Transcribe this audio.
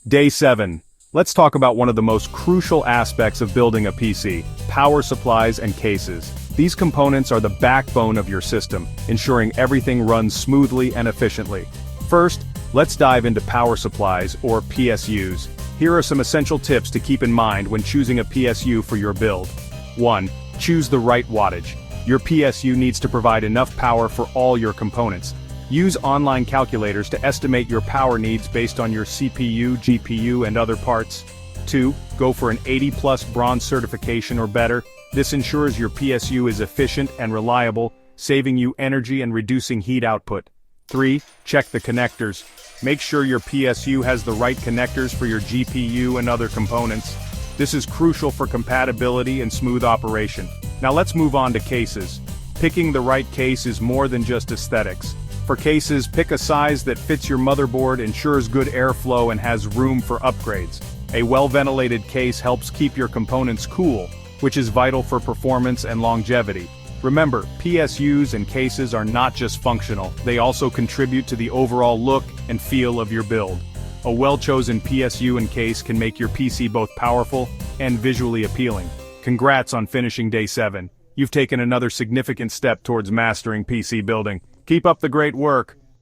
Day 7. Let's talk about one of the most crucial aspects of building a PC, power supplies and cases. These components are the backbone of your system, ensuring everything runs smoothly and efficiently. First, let's dive into power supplies, or PSUs. Here are some essential tips to keep in mind when choosing a PSU for your build. 1. Choose the right wattage. Your PSU needs to provide enough power for all your components. Use online calculators to estimate your power needs based on your CPU, GPU, and other parts. 2. Go for an 80+ bronze certification or better. This ensures your PSU is efficient and reliable, saving you energy and reducing heat output. 3. Check the connectors. Make sure your PSU has the right connectors for your GPU and other components. This is crucial for compatibility and smooth operation. Now let's move on to cases. Picking the right case is more than just aesthetics. For cases, pick a size that fits your motherboard, ensures good airflow, and has room for upgrades. A well-ventilated case helps keep your components cool, which is vital for performance and longevity. Remember, PSUs and cases are not just functional, they also contribute to the overall look and feel of your build. A well-chosen PSU and case can make your PC both powerful and visually appealing. Congrats on finishing Day 7. You've taken another significant step towards mastering PC building. Keep up the great work.